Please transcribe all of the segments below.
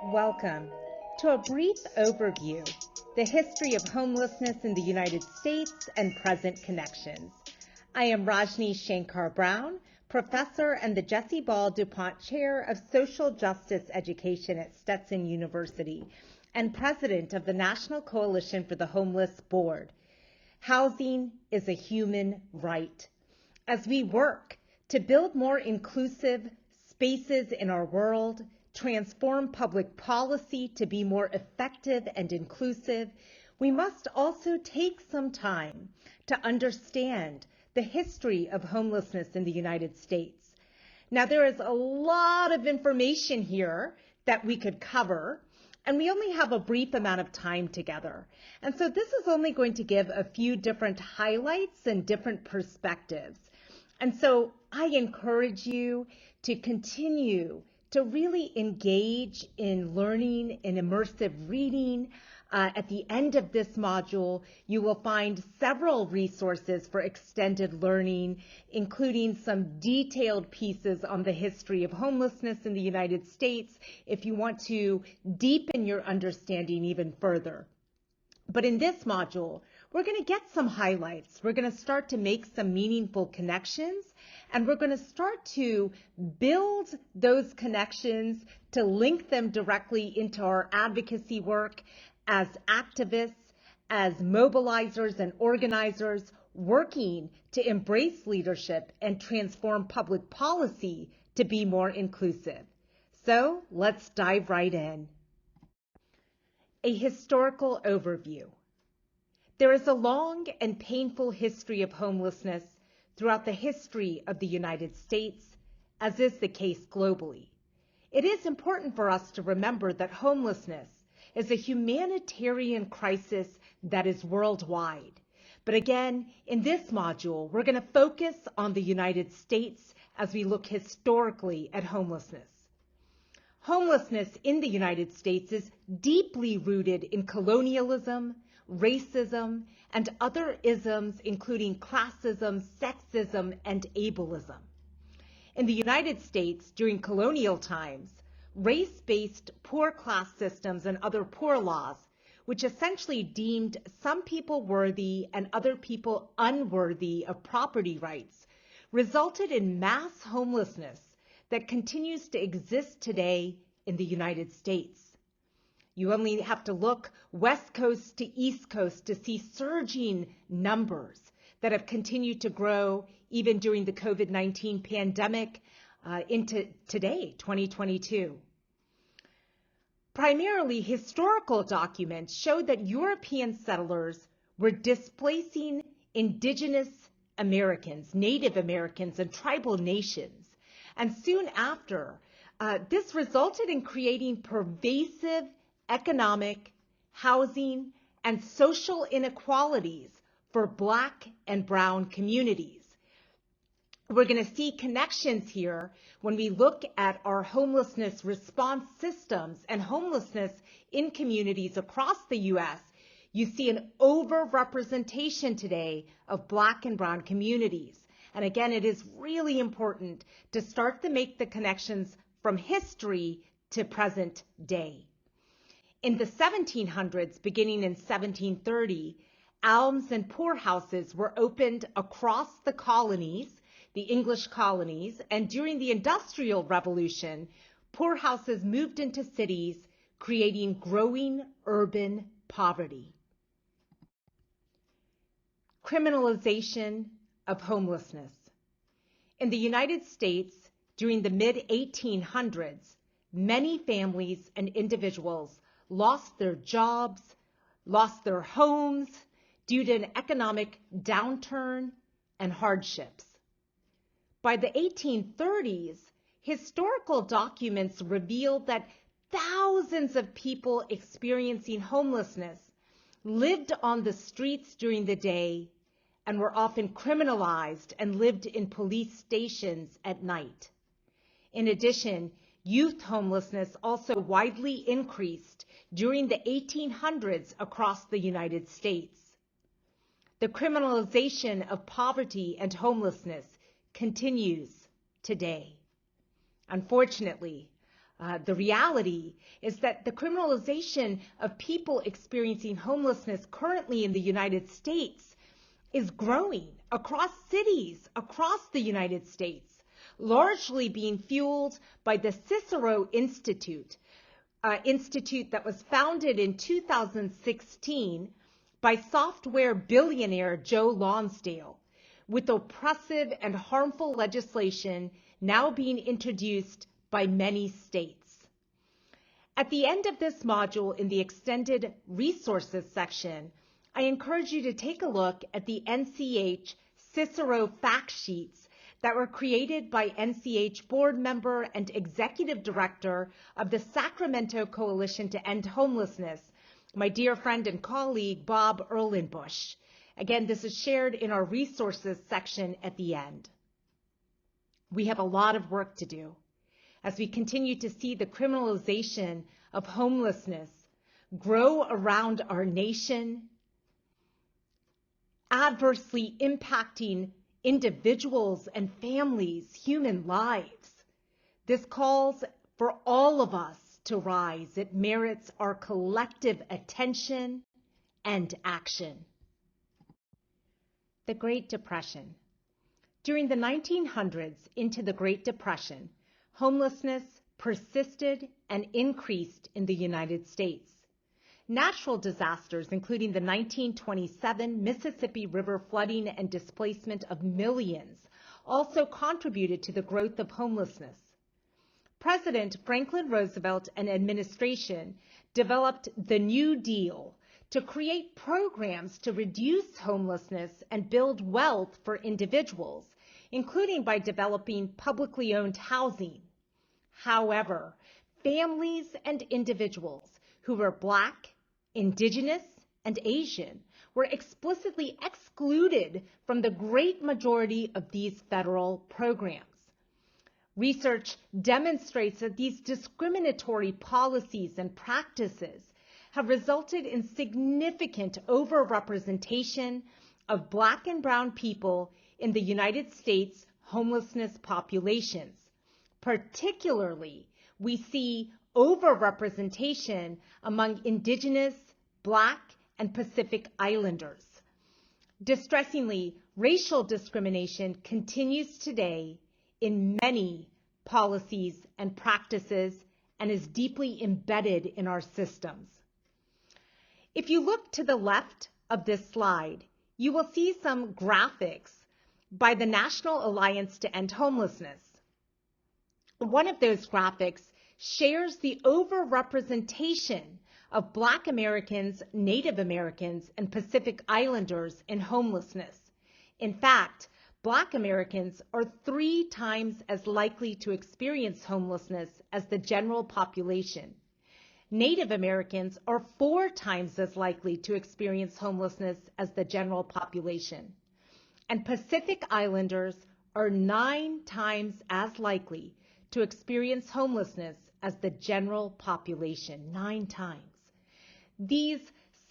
Welcome to a brief overview, the history of homelessness in the United States and present connections. I am Rajni Shankar Brown, professor and the Jessie Ball DuPont Chair of Social Justice Education at Stetson University and president of the National Coalition for the Homeless Board. Housing is a human right. As we work to build more inclusive spaces in our world, transform public policy to be more effective and inclusive, we must also take some time to understand the history of homelessness in the United States. Now, there is a lot of information here that we could cover, and we only have a brief amount of time together. And so this is only going to give a few different highlights and different perspectives. And so I encourage you to continue to really engage in learning and immersive reading. At the end of this module, you will find several resources for extended learning, including some detailed pieces on the history of homelessness in the United States if you want to deepen your understanding even further. But in this module, we're going to get some highlights. We're going to start to make some meaningful connections, and we're going to start to build those connections to link them directly into our advocacy work as activists, as mobilizers and organizers working to embrace leadership and transform public policy to be more inclusive. So let's dive right in. A historical overview. There is a long and painful history of homelessness throughout the history of the United States, as is the case globally. It is important for us to remember that homelessness is a humanitarian crisis that is worldwide. But again, in this module, we're going to focus on the United States as we look historically at homelessness. Homelessness in the United States is deeply rooted in colonialism, racism, and other isms, including classism, sexism, and ableism. In the United States, during colonial times, race-based poor class systems and other poor laws, which essentially deemed some people worthy and other people unworthy of property rights, resulted in mass homelessness that continues to exist today in the United States. You only have to look West Coast to East Coast to see surging numbers that have continued to grow even during the COVID-19 pandemic into today, 2022. Primarily, historical documents show that European settlers were displacing indigenous Americans, Native Americans, and tribal nations. And soon after, this resulted in creating pervasive economic, housing, and social inequalities for Black and Brown communities. We're going to see connections here when we look at our homelessness response systems and homelessness in communities across the U.S. You see an overrepresentation today of Black and Brown communities. And again, it is really important to start to make the connections from history to present day. In the 1700s, beginning in 1730, alms and poorhouses were opened across the colonies, the English colonies, and during the Industrial Revolution, poorhouses moved into cities, creating growing urban poverty. Criminalization of homelessness. In the United States, during the mid-1800s, many families and individuals lost their jobs, lost their homes due to an economic downturn and hardships. By the 1830s, historical documents revealed that thousands of people experiencing homelessness lived on the streets during the day and were often criminalized and lived in police stations at night. In addition, youth homelessness also widely increased during the 1800s across the United States. The criminalization of poverty and homelessness continues today. Unfortunately, The reality is that the criminalization of people experiencing homelessness currently in the United States is growing across cities, across the United States, largely being fueled by the Cicero Institute, institute that was founded in 2016 by software billionaire Joe Lonsdale, with oppressive and harmful legislation now being introduced by many states. At the end of this module in the Extended Resources section, I encourage you to take a look at the NCH Cicero fact sheets that were created by NCH board member and executive director of the Sacramento Coalition to End Homelessness, my dear friend and colleague, Bob Erlenbush. Again, this is shared in our resources section at the end. We have a lot of work to do as we continue to see the criminalization of homelessness grow around our nation, adversely impacting individuals and families, human lives. This calls for all of us to rise. It merits our collective attention and action. The Great Depression. During the 1900s into the Great Depression, homelessness persisted and increased in the United States. Natural disasters, including the 1927 Mississippi River flooding and displacement of millions, also contributed to the growth of homelessness. President Franklin Roosevelt and administration developed the New Deal to create programs to reduce homelessness and build wealth for individuals, including by developing publicly owned housing. However, families and individuals who were Black, Indigenous, and Asian were explicitly excluded from the great majority of these federal programs. Research demonstrates that these discriminatory policies and practices have resulted in significant overrepresentation of Black and brown people in the United States homelessness populations. Particularly, we see overrepresentation among Indigenous, Black, and Pacific Islanders. Distressingly, racial discrimination continues today in many policies and practices and is deeply embedded in our systems. If you look to the left of this slide, you will see some graphics by the National Alliance to End Homelessness. One of those graphics shares the overrepresentation of Black Americans, Native Americans, and Pacific Islanders in homelessness. In fact, Black Americans are 3 times as likely to experience homelessness as the general population. Native Americans are 4 times as likely to experience homelessness as the general population. And Pacific Islanders are 9 times as likely to experience homelessness as the general population, 9 times. These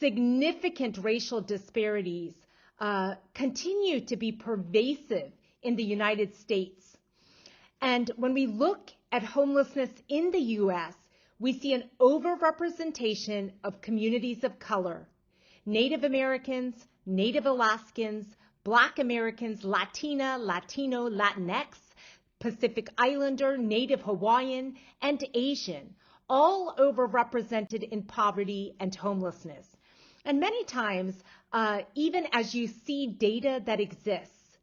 significant racial disparities continue to be pervasive in the United States. And when we look at homelessness in the U.S., we see an overrepresentation of communities of color, Native Americans, Native Alaskans, Black Americans, Latina, Latino, Latinx, Pacific Islander, Native Hawaiian, and Asian, all overrepresented in poverty and homelessness. And many times, even as you see data that exists,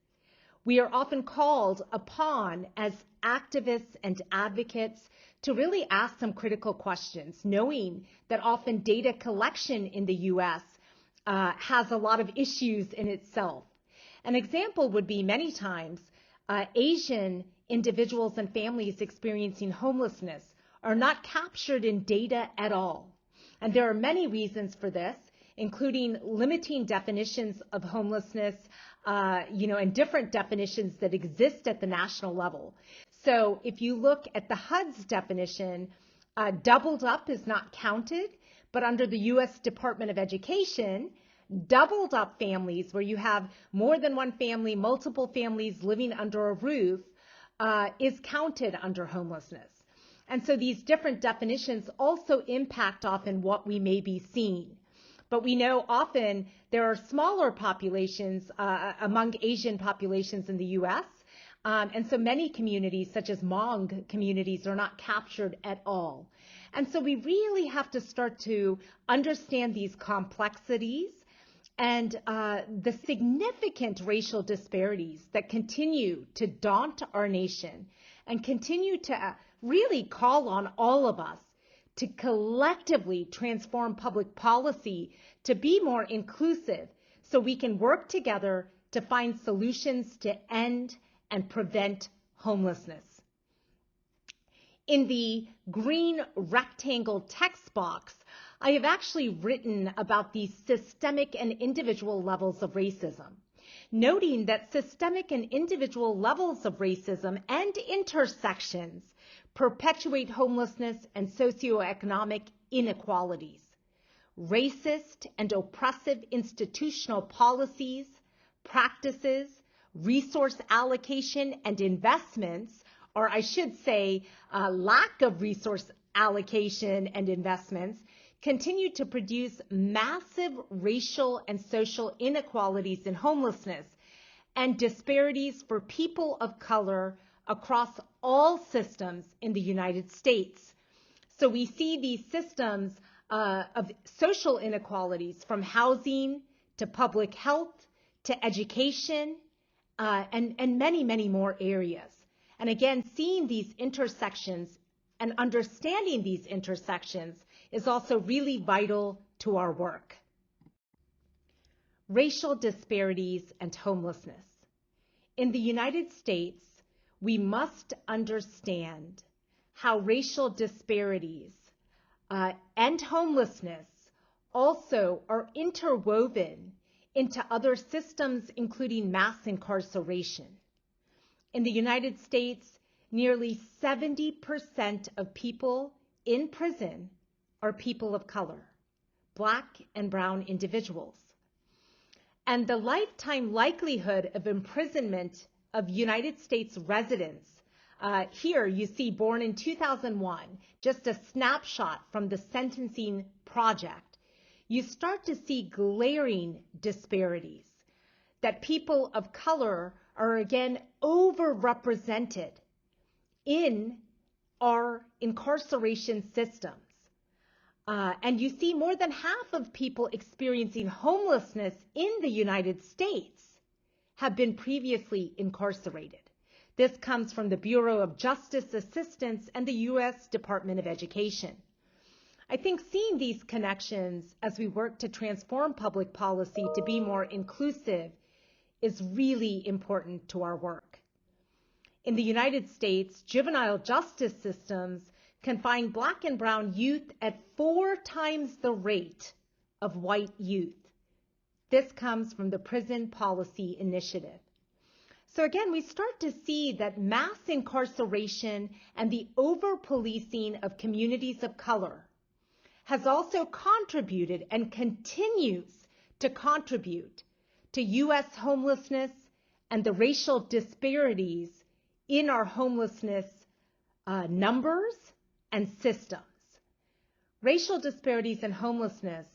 we are often called upon as activists and advocates to really ask some critical questions, knowing that often data collection in the U.S. Has a lot of issues in itself. An example would be many times Asian individuals and families experiencing homelessness are not captured in data at all. And there are many reasons for this, including limiting definitions of homelessness, and different definitions that exist at the national level. So if you look at the HUD's definition, doubled up is not counted, but under the U.S. Department of Education, doubled up families where you have more than one family, multiple families living under a roof, is counted under homelessness. And so these different definitions also impact often what we may be seeing. But we know often there are smaller populations among Asian populations in the U.S., and so many communities, such as Hmong communities, are not captured at all. And so we really have to start to understand these complexities and the significant racial disparities that continue to daunt our nation and continue to really call on all of us to collectively transform public policy to be more inclusive so we can work together to find solutions to end and prevent homelessness. In the green rectangle text box, I have actually written about the systemic and individual levels of racism, noting that systemic and individual levels of racism and intersections perpetuate homelessness and socioeconomic inequalities. Racist and oppressive institutional policies, practices, resource allocation and investments, or I should say lack of resource allocation and investments, continue to produce massive racial and social inequalities in homelessness and disparities for people of color across all systems in the United States. So we see these systems of social inequalities from housing to public health to education and many, many more areas. And again, seeing these intersections and understanding these intersections is also really vital to our work. Racial disparities and homelessness. In the United States, we must understand how racial disparities and homelessness also are interwoven into other systems, including mass incarceration. In the United States, nearly 70% of people in prison are people of color, Black and brown individuals. And the lifetime likelihood of imprisonment of United States residents, here you see born in 2001, just a snapshot from the Sentencing Project, you start to see glaring disparities that people of color are again overrepresented in our incarceration systems. And you see more than half of people experiencing homelessness in the United States have been previously incarcerated. This comes from the Bureau of Justice Assistance and the U.S. Department of Education. I think seeing these connections as we work to transform public policy to be more inclusive is really important to our work. In the United States, juvenile justice systems confine Black and brown youth at 4 times the rate of white youth. This comes from the Prison Policy Initiative. So again, we start to see that mass incarceration and the over-policing of communities of color has also contributed and continues to contribute to U.S. homelessness and the racial disparities in our homelessness numbers and systems. Racial disparities in homelessness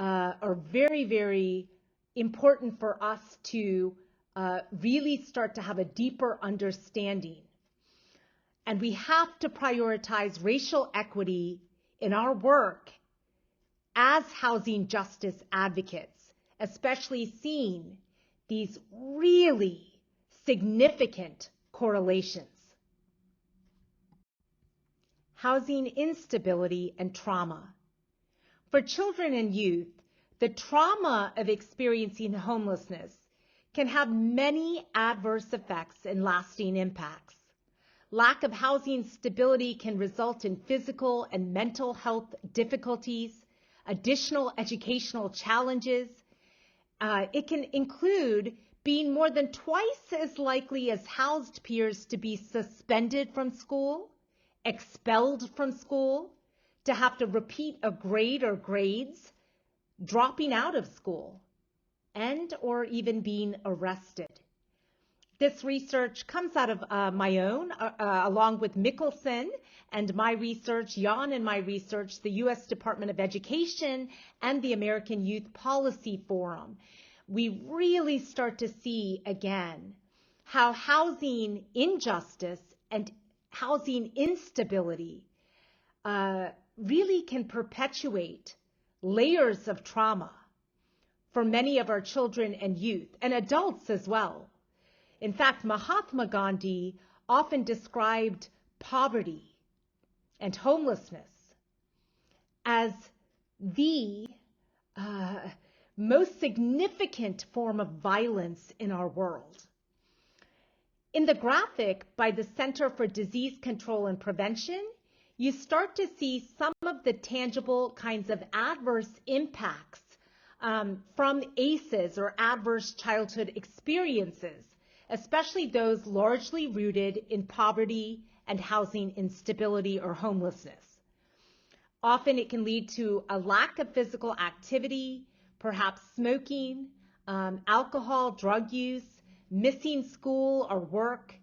are very, very important for us to really start to have a deeper understanding. And we have to prioritize racial equity in our work as housing justice advocates, especially seeing these really significant correlations. Housing instability and trauma. For children and youth, the trauma of experiencing homelessness can have many adverse effects and lasting impacts. Lack of housing stability can result in physical and mental health difficulties, additional educational challenges. It can include being more than twice as likely as housed peers to be suspended from school, expelled from school, to have to repeat a grade or grades, dropping out of school, and or even being arrested. This research comes out of my own, along with Mickelson and my research, Jan and my research, the U.S. Department of Education, and the American Youth Policy Forum. We really start to see again how housing injustice and housing instability really can perpetuate layers of trauma for many of our children and youth, and adults as well. In fact, Mahatma Gandhi often described poverty and homelessness as the most significant form of violence in our world. In the graphic by the Center for Disease Control and Prevention, you start to see some of the tangible kinds of adverse impacts from ACEs, or adverse childhood experiences, especially those largely rooted in poverty and housing instability or homelessness. Often it can lead to a lack of physical activity, perhaps smoking, alcohol, drug use, missing school or work,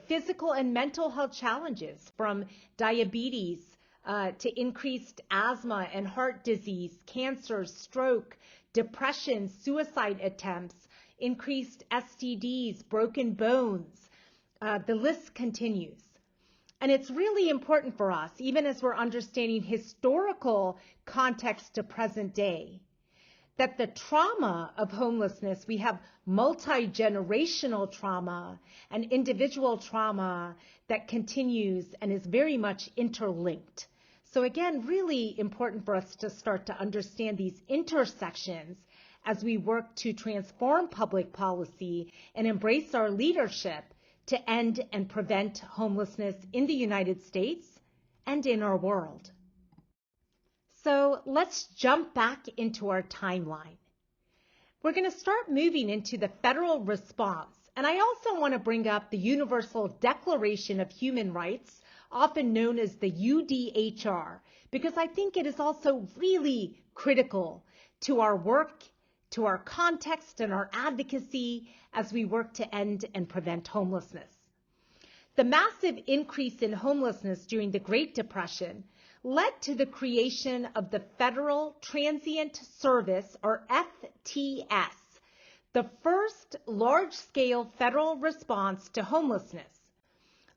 physical and mental health challenges from diabetes to increased asthma and heart disease, cancer, stroke, depression, suicide attempts, increased STDs, broken bones. The list continues. And it's really important for us, even as we're understanding historical context to present day, that the trauma of homelessness, we have multi-generational trauma and individual trauma that continues and is very much interlinked. So again, really important for us to start to understand these intersections as we work to transform public policy and embrace our leadership to end and prevent homelessness in the United States and in our world. So let's jump back into our timeline. We're going to start moving into the federal response. And I also want to bring up the Universal Declaration of Human Rights, often known as the UDHR, because I think it is also really critical to our work, to our context and our advocacy as we work to end and prevent homelessness. The massive increase in homelessness during the Great Depression led to the creation of the Federal Transient Service, or FTS, the first large-scale federal response to homelessness.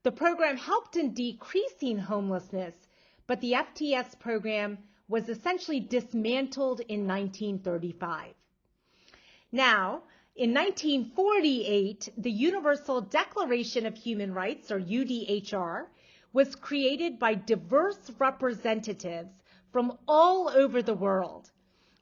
The program helped in decreasing homelessness, but the FTS program was essentially dismantled in 1935. Now, in 1948, the Universal Declaration of Human Rights, or UDHR, was created by diverse representatives from all over the world.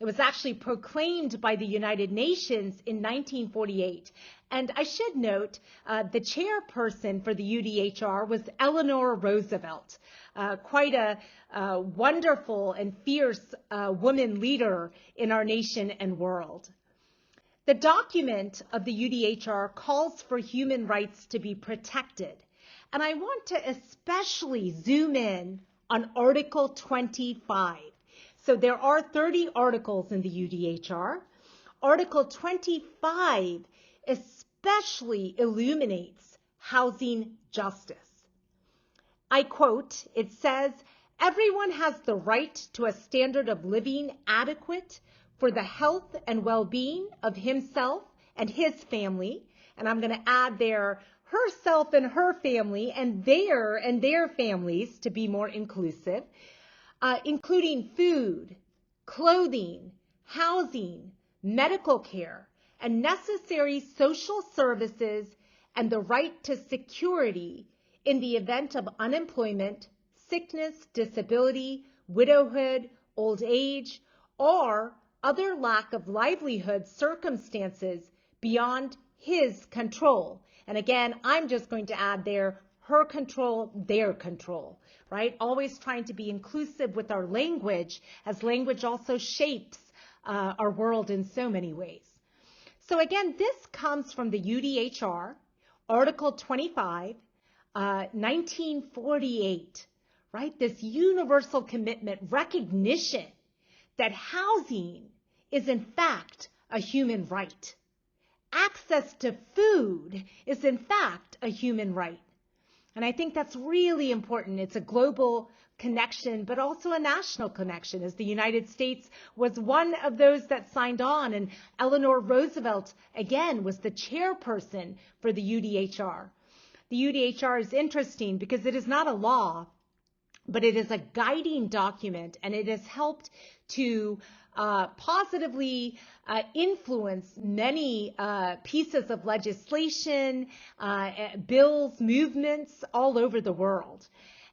It was actually proclaimed by the United Nations in 1948. And I should note, the chairperson for the UDHR was Eleanor Roosevelt, quite a wonderful and fierce woman leader in our nation and world. The document of the UDHR calls for human rights to be protected. And I want to especially zoom in on Article 25. So there are 30 articles in the UDHR. Article 25 especially illuminates housing justice. I quote, it says, "Everyone has the right to a standard of living adequate for the health and well-being of himself and his family." And I'm going to add there herself and her family and their families to be more inclusive, including food, clothing, housing, medical care, and necessary social services, and the right to security in the event of unemployment, sickness, disability, widowhood, old age, or other lack of livelihood circumstances beyond his control. And again, I'm just going to add there, her control, their control, right? Always trying to be inclusive with our language, as language also shapes our world in so many ways. So again, this comes from the UDHR, Article 25, 1948, right? This universal commitment, recognition that housing is in fact a human right. access to food is in fact a human right. And I think that's really important. It's a global connection, but also a national connection, as the United States was one of those that signed on. And Eleanor Roosevelt, again, was the chairperson for the UDHR. The UDHR is interesting because it is not a law, but it is a guiding document, and it has helped to positively influence many pieces of legislation, bills, movements all over the world.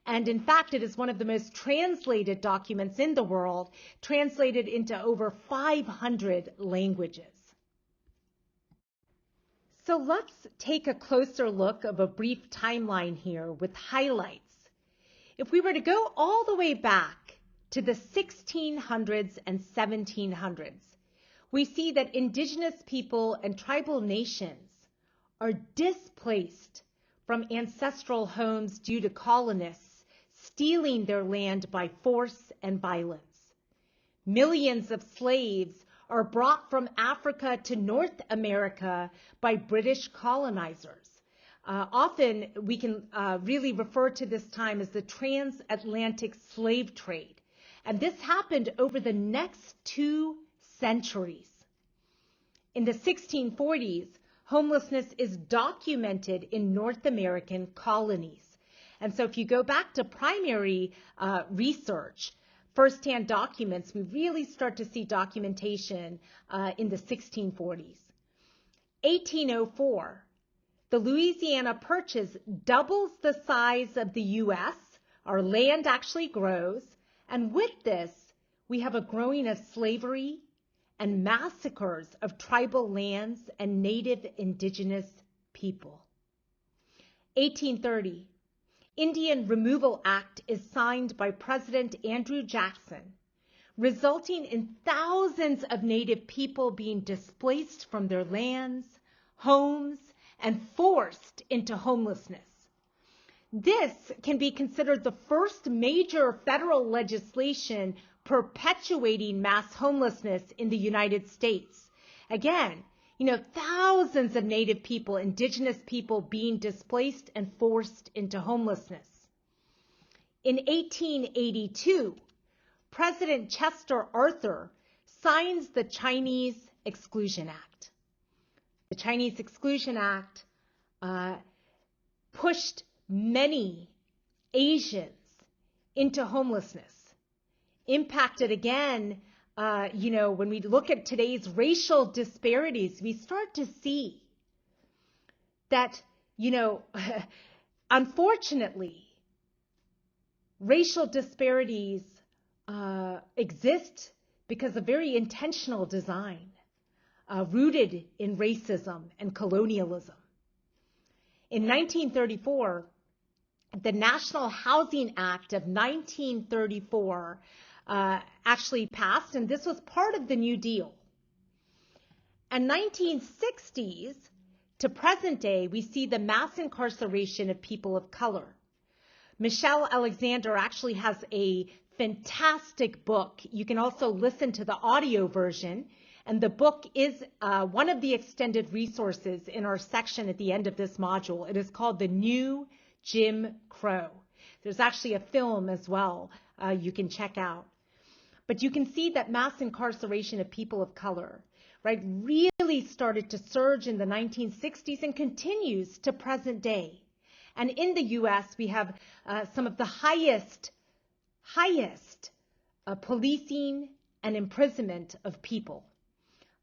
And in fact, it is one of the most translated documents in the world, translated into over 500 languages. So let's take a closer look of a brief timeline here with highlights. If we were to go all the way back to the 1600s and 1700s, we see that indigenous people and tribal nations are displaced from ancestral homes due to colonists stealing their land by force and violence. Millions of slaves are brought from Africa to North America by British colonizers. Often we can really refer to this time as the transatlantic slave trade. And this happened over the next 2 centuries. In the 1640s, homelessness is documented in North American colonies. And so if you go back to primary research, firsthand documents, we really start to see documentation in the 1640s. 1804, the Louisiana Purchase doubles the size of the U.S. Our land actually grows. And with this, we have a growing of slavery and massacres of tribal lands and native indigenous people. 1830, Indian Removal Act is signed by President Andrew Jackson, resulting in thousands of native people being displaced from their lands, homes, and forced into homelessness. This can be considered the first major federal legislation perpetuating mass homelessness in the United States. Again, thousands of native people, indigenous people being displaced and forced into homelessness. In 1882, President Chester Arthur signs the Chinese Exclusion Act. The Chinese Exclusion Act pushed many Asians into homelessness, impacted again, when we look at today's racial disparities, we start to see that, unfortunately, racial disparities exist because of very intentional design, rooted in racism and colonialism. In 1934, the National Housing Act of 1934 actually passed, and this was part of the New Deal. And 1960s to present day, we see the mass incarceration of people of color. Michelle Alexander actually has a fantastic book. You can also listen to the audio version, and the book is one of the extended resources in our section at the end of this module. It is called The New Jim Crow. There's actually a film as well you can check out. But you can see that mass incarceration of people of color, right, really started to surge in the 1960s and continues to present day. And in the U.S., we have some of the highest policing and imprisonment of people,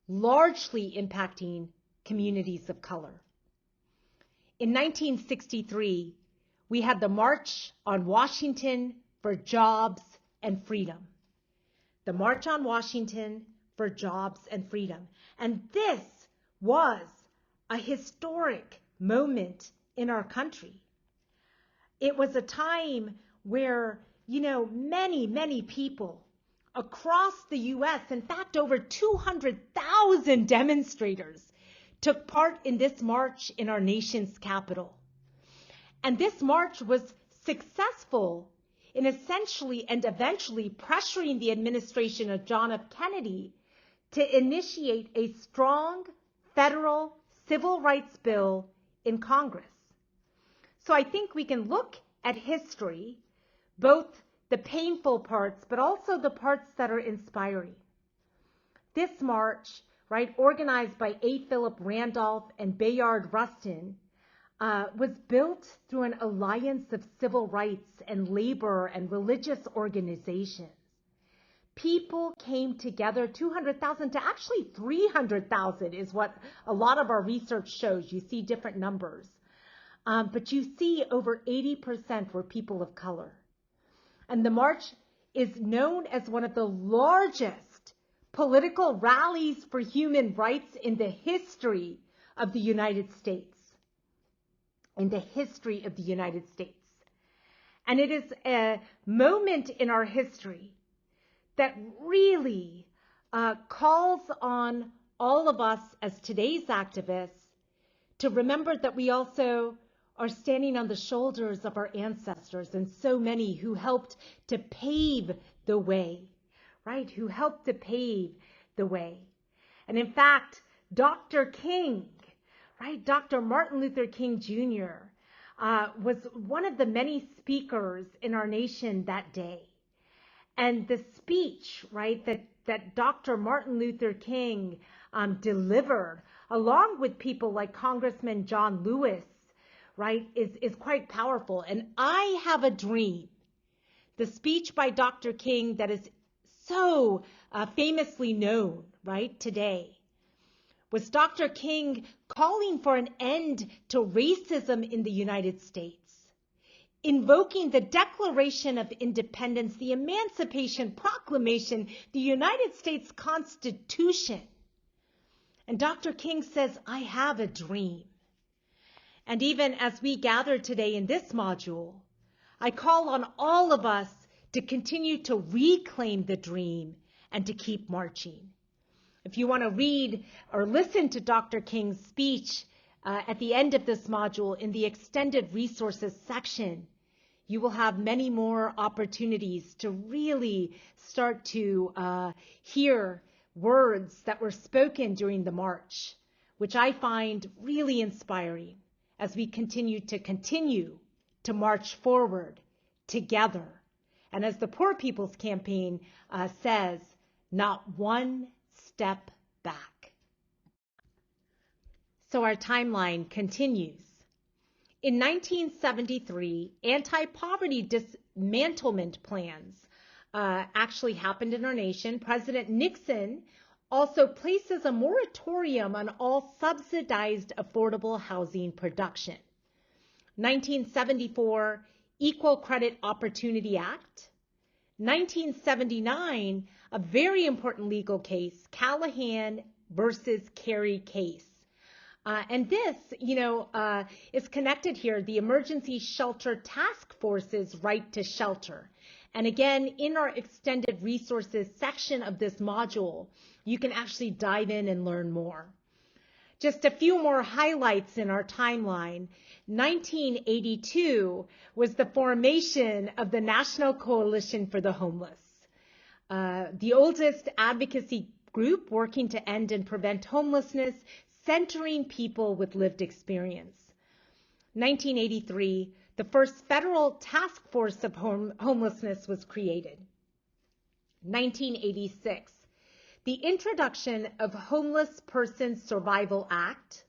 largely impacting communities of color. In 1963, we had the March on Washington for Jobs and Freedom. The March on Washington for Jobs and Freedom. And this was a historic moment in our country. It was a time where, many people across the U.S., in fact, over 200,000 demonstrators took part in this march in our nation's capital. And this march was successful in essentially and eventually pressuring the administration of John F. Kennedy to initiate a strong federal civil rights bill in Congress. So I think we can look at history, both the painful parts, but also the parts that are inspiring. This march, right, organized by A. Philip Randolph and Bayard Rustin, was built through an alliance of civil rights and labor and religious organizations. People came together, 200,000 to actually 300,000 is what a lot of our research shows. You see different numbers. But you see over 80% were people of color. And the march is known as one of the largest political rallies for human rights in the history of the United States. In the history of the United States. And it is a moment in our history that really calls on all of us as today's activists to remember that we also are standing on the shoulders of our ancestors and so many who helped to pave the way, right? Who helped to pave the way. And in fact, Dr. King, right? Dr. Martin Luther King Jr. Was one of the many speakers in our nation that day. And the speech, right, that Dr. Martin Luther King delivered, along with people like Congressman John Lewis, right, is quite powerful. And I have a dream. The speech by Dr. King that is so famously known, right, today, was Dr. King calling for an end to racism in the United States, invoking the Declaration of Independence, the Emancipation Proclamation, the United States Constitution. And Dr. King says, I have a dream. And even as we gather today in this module, I call on all of us to continue to reclaim the dream and to keep marching. If you want to read or listen to Dr. King's speech at the end of this module in the extended resources section, you will have many more opportunities to really start to hear words that were spoken during the march, which I find really inspiring as we continue to march forward together. And as the Poor People's Campaign says, not one step back. So our timeline continues. In 1973, anti-poverty dismantlement plans actually happened in our nation. President Nixon also places a moratorium on all subsidized affordable housing production. 1974, Equal Credit Opportunity Act. 1979, a very important legal case, Callahan versus Kerry case. And this, is connected here, the Emergency Shelter Task Force's right to shelter. And again, in our extended resources section of this module, you can actually dive in and learn more. Just a few more highlights in our timeline. 1982 was the formation of the National Coalition for the Homeless, the oldest advocacy group working to end and prevent homelessness, centering people with lived experience. 1983, the first federal task force of homelessness was created. 1986, the introduction of Homeless Persons Survival Act,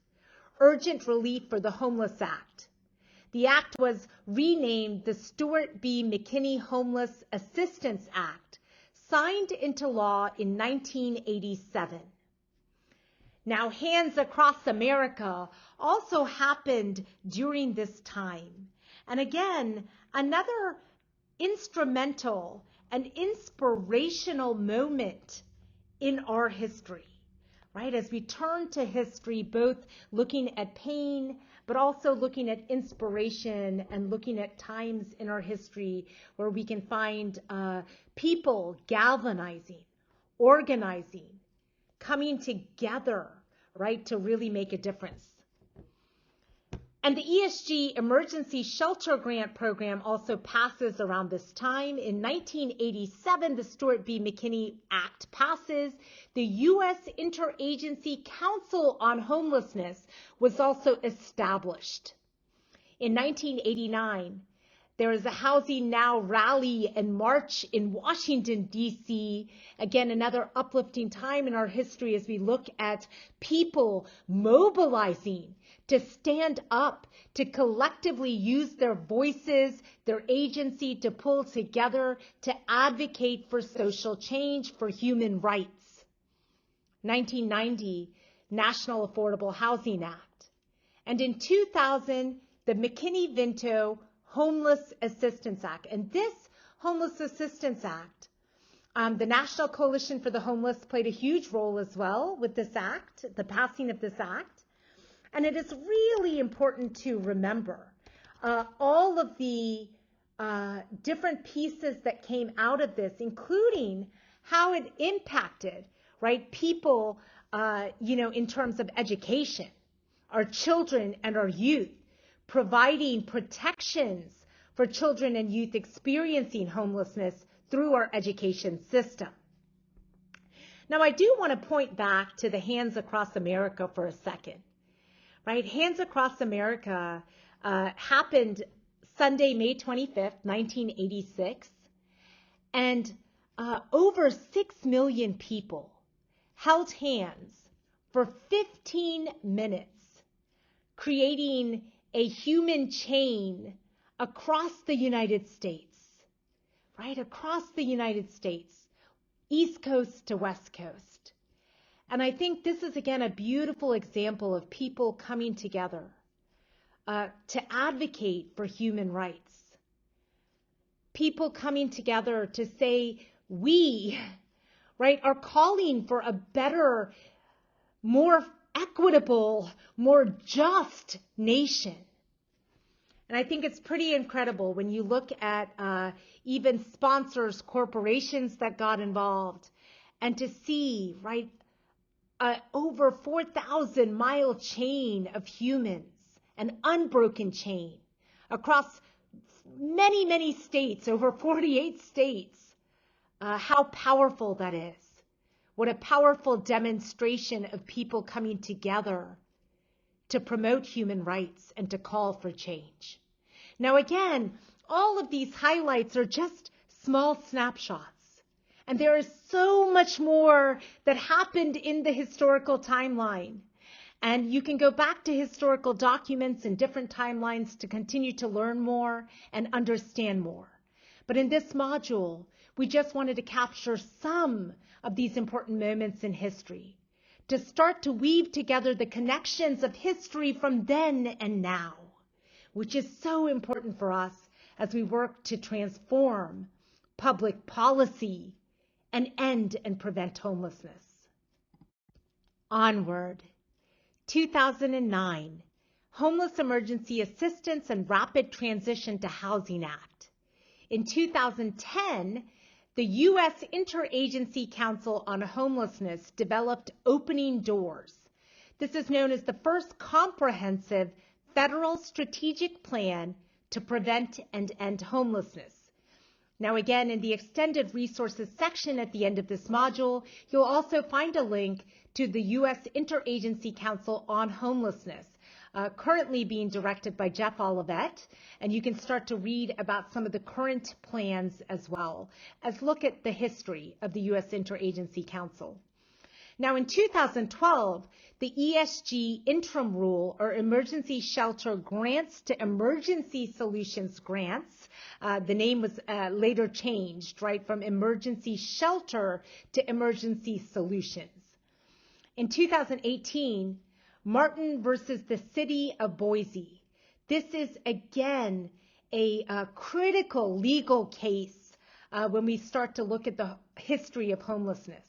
Urgent Relief for the Homeless Act. The act was renamed the Stuart B. McKinney Homeless Assistance Act, signed into law in 1987. Now, Hands Across America also happened during this time. And again, another instrumental and inspirational moment in our history, right? As we turn to history, both looking at pain, but also looking at inspiration and looking at times in our history where we can find people galvanizing, organizing, coming together, right, to really make a difference. And the ESG Emergency Shelter Grant Program also passes around this time. In 1987, the Stuart B. McKinney Act passes. The U.S. Interagency Council on Homelessness was also established. In 1989, there is a Housing Now rally and march in Washington, D.C. Again, another uplifting time in our history as we look at people mobilizing to stand up, to collectively use their voices, their agency to pull together, to advocate for social change, for human rights. 1990, National Affordable Housing Act. And in 2000, the McKinney-Vento Homeless Assistance Act. And this Homeless Assistance Act, the National Coalition for the Homeless played a huge role as well with this act, the passing of this act. And it is really important to remember all of the different pieces that came out of this, including how it impacted, right, people, in terms of education, our children and our youth, providing protections for children and youth experiencing homelessness through our education system. Now, I do want to point back to the Hands Across America for a second, right? Hands Across America happened Sunday, May 25th, 1986, and over 6 million people held hands for 15 minutes, creating a human chain across the United States, right? Across the United States, East Coast to West Coast. And I think this is, again, a beautiful example of people coming together to advocate for human rights. People coming together to say, we, right, are calling for a better, more equitable, more just nation. And I think it's pretty incredible when you look at even sponsors, corporations that got involved, and to see, right, over 4,000-mile chain of humans, an unbroken chain across many, many states, over 48 states, how powerful that is. What a powerful demonstration of people coming together to promote human rights and to call for change. Now, again, all of these highlights are just small snapshots. And there is so much more that happened in the historical timeline. And you can go back to historical documents and different timelines to continue to learn more and understand more. But in this module, we just wanted to capture some of these important moments in history, to start to weave together the connections of history from then and now, which is so important for us as we work to transform public policy and end and prevent homelessness. Onward. 2009, Homeless Emergency Assistance and Rapid Transition to Housing Act. In 2010, the U.S. Interagency Council on Homelessness developed Opening Doors. This is known as the first comprehensive federal strategic plan to prevent and end homelessness. Now, again, in the extended resources section at the end of this module, you'll also find a link to the U.S. Interagency Council on Homelessness, currently being directed by Jeff Olivet, and you can start to read about some of the current plans as well as look at the history of the U.S. Interagency Council. Now, in 2012, the ESG interim rule, or Emergency Shelter Grants to Emergency Solutions Grants, the name was later changed, right, from Emergency Shelter to Emergency Solutions. In 2018, Martin versus the City of Boise. This is, again, a critical legal case when we start to look at the history of homelessness.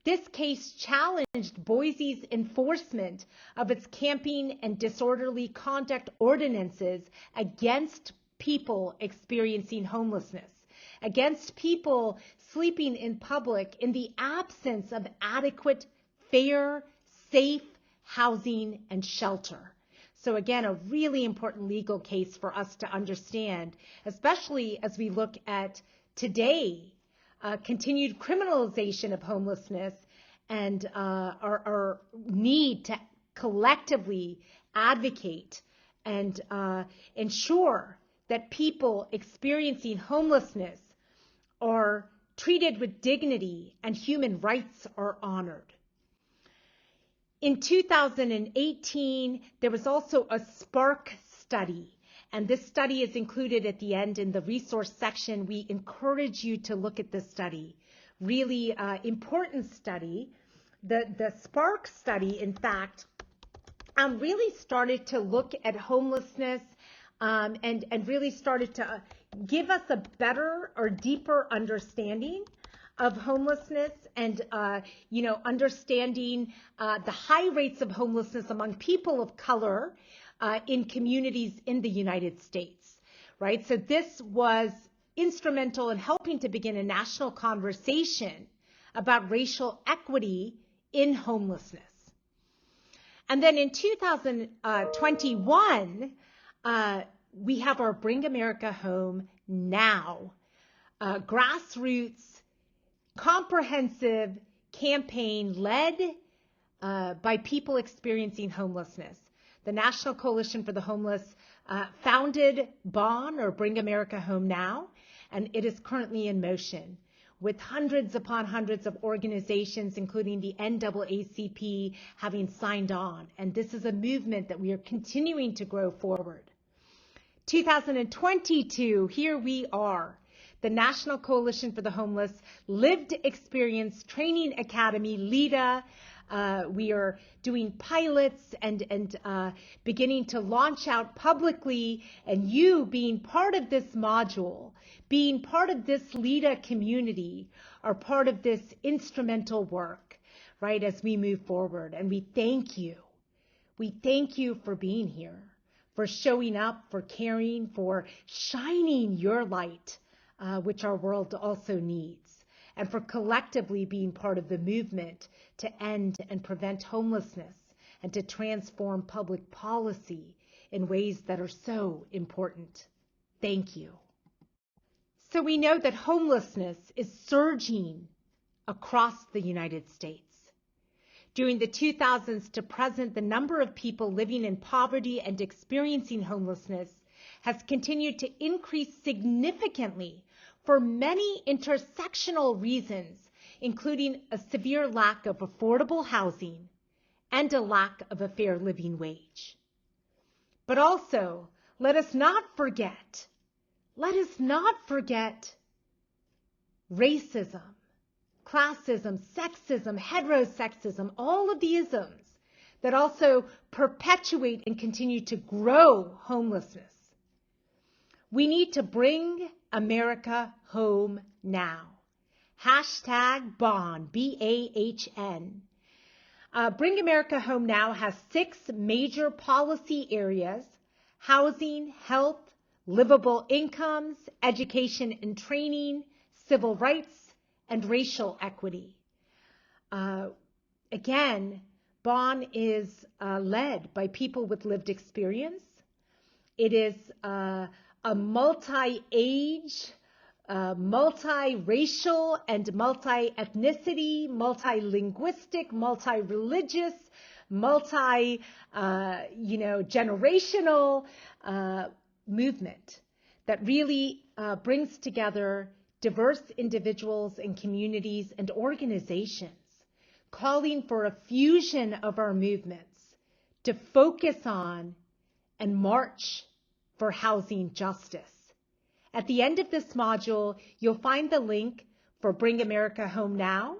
This case challenged Boise's enforcement of its camping and disorderly conduct ordinances against people experiencing homelessness, against people sleeping in public in the absence of adequate, fair, safe housing and shelter. So again, a really important legal case for us to understand, especially as we look at today, continued criminalization of homelessness and our need to collectively advocate and ensure that people experiencing homelessness are treated with dignity and human rights are honored. In 2018, there was also a Spark study, and this study is included at the end in the resource section. We encourage you to look at this study. Really important study. The Spark study, in fact, really started to look at homelessness and really started to give us a better or deeper understanding of homelessness and, understanding the high rates of homelessness among people of color in communities in the United States, right? So this was instrumental in helping to begin a national conversation about racial equity in homelessness. And then in 2021, we have our Bring America Home Now grassroots comprehensive campaign led by people experiencing homelessness. The National Coalition for the Homeless founded BON, or Bring America Home Now, and it is currently in motion with hundreds upon hundreds of organizations, including the NAACP, having signed on. And this is a movement that we are continuing to grow forward. 2022, here we are. The National Coalition for the Homeless Lived Experience Training Academy, LEADA. We are doing pilots and beginning to launch out publicly, and you being part of this module, being part of this LEADA community, are part of this instrumental work, right, as we move forward. And we thank you. We thank you for being here, for showing up, for caring, for shining your light, which our world also needs, and for collectively being part of the movement to end and prevent homelessness and to transform public policy in ways that are so important. Thank you. So we know that homelessness is surging across the United States. During the 2000s to present, the number of people living in poverty and experiencing homelessness has continued to increase significantly for many intersectional reasons, including a severe lack of affordable housing and a lack of a fair living wage. But also, let us not forget racism, classism, sexism, heterosexism, all of the isms that also perpetuate and continue to grow homelessness. We need to bring America home now. Hashtag BON, B-A-H-N. Bring America Home Now has 6 major policy areas: housing, health, livable incomes, education and training, civil rights, and racial equity. Again, BON is led by people with lived experience. It is a multi-age, multi-racial and multi-ethnicity, multi-linguistic, multi-religious, generational movement that really brings together diverse individuals and communities and organizations, calling for a fusion of our movements to focus on and march for housing justice. At the end of this module, you'll find the link for Bring America Home Now,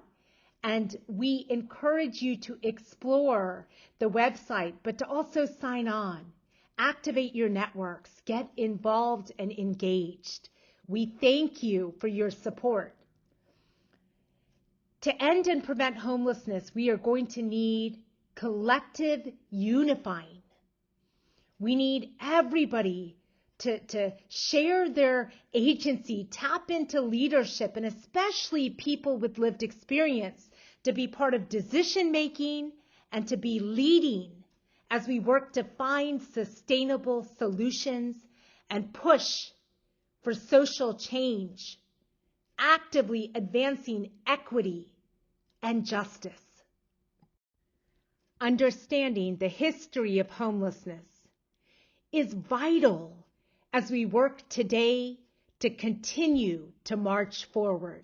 and we encourage you to explore the website, but to also sign on, activate your networks, get involved and engaged. We thank you for your support. To end and prevent homelessness, we are going to need collective unifying. We need everybody to share their agency, tap into leadership, and especially people with lived experience to be part of decision making and to be leading as we work to find sustainable solutions and push for social change, actively advancing equity and justice. Understanding the history of homelessness is vital as we work today to continue to march forward.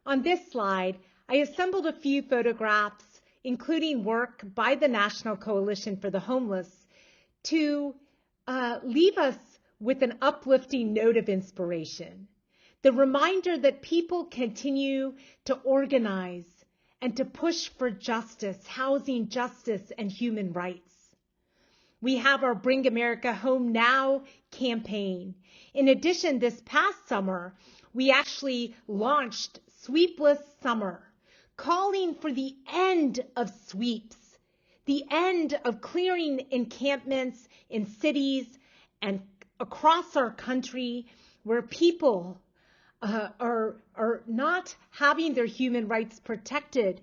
On this slide, I assembled a few photographs, including work by the National Coalition for the Homeless, to leave us with an uplifting note of inspiration. The reminder that people continue to organize and to push for justice, housing justice, and human rights. We have our Bring America Home Now campaign. In addition, this past summer, we actually launched Sweepless Summer, calling for the end of sweeps, the end of clearing encampments in cities and across our country where people are not having their human rights protected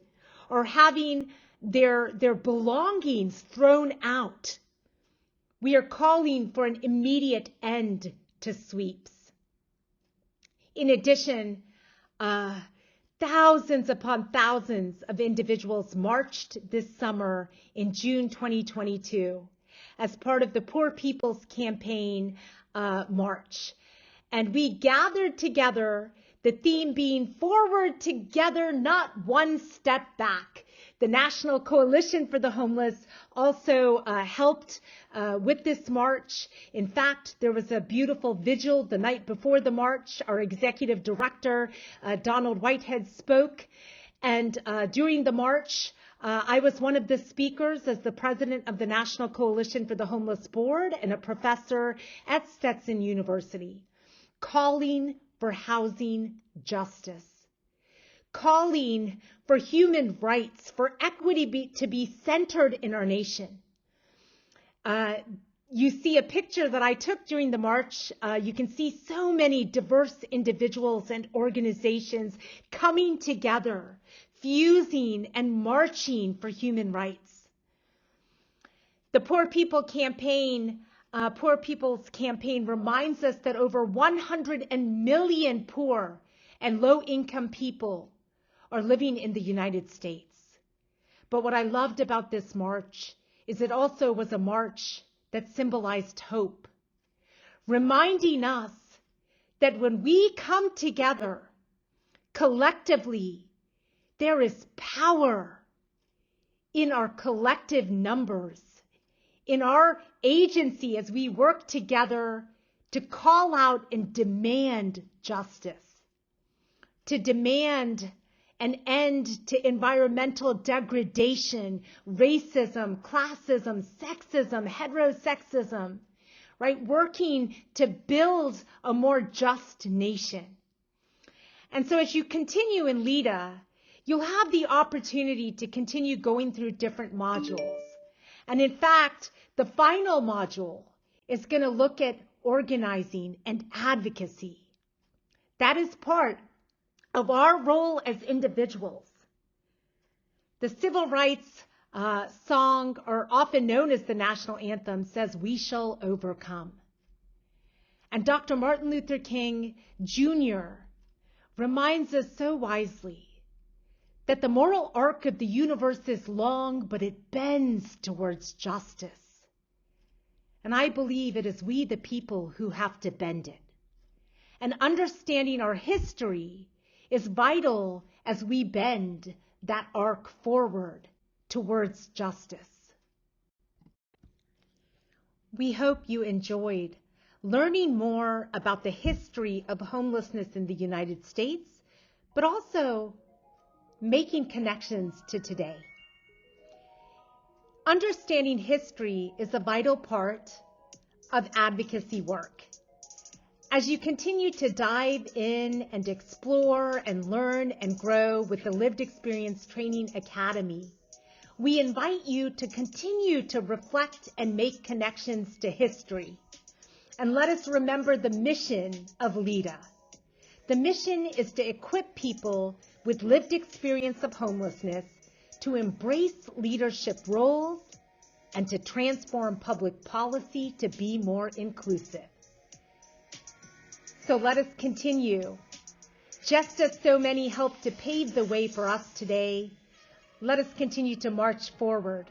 or having their belongings thrown out. We are calling for an immediate end to sweeps. In addition, thousands upon thousands of individuals marched this summer in June 2022 as part of the Poor People's Campaign March. And we gathered together, the theme being forward together, not one step back. The National Coalition for the Homeless also helped with this march. In fact, there was a beautiful vigil the night before the march. Our executive director, Donald Whitehead, spoke. And during the march, I was one of the speakers as the president of the National Coalition for the Homeless Board and a professor at Stetson University, calling for housing justice, calling for human rights, for equity to be centered in our nation. You see a picture that I took during the march. You can see so many diverse individuals and organizations coming together, fusing and marching for human rights. The Poor People's Campaign reminds us that over 100 million poor and low-income people are living in the United States. But what I loved about this march is it also was a march that symbolized hope, reminding us that when we come together collectively, there is power in our collective numbers, in our agency as we work together to call out and demand justice, to demand an end to environmental degradation, racism, classism, sexism, heterosexism, right? Working to build a more just nation. And so as you continue in LEDA, you'll have the opportunity to continue going through different modules. And in fact, the final module is going to look at organizing and advocacy. That is part of our role as individuals. The civil rights song, or often known as the national anthem, says, "We shall overcome." And Dr. Martin Luther King Jr. reminds us so wisely that the moral arc of the universe is long, but it bends towards justice. And I believe it is we, the people, who have to bend it. And understanding our history is vital as we bend that arc forward towards justice. We hope you enjoyed learning more about the history of homelessness in the United States, but also making connections to today. Understanding history is a vital part of advocacy work. As you continue to dive in and explore and learn and grow with the Lived Experience Training Academy, we invite you to continue to reflect and make connections to history. And let us remember the mission of LEDA. The mission is to equip people with lived experience of homelessness to embrace leadership roles, and to transform public policy to be more inclusive. So let us continue. Just as so many helped to pave the way for us today, let us continue to march forward,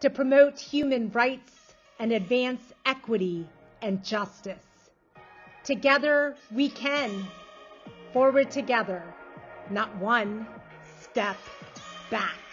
to promote human rights and advance equity and justice. Together we can. Forward together, not one step back.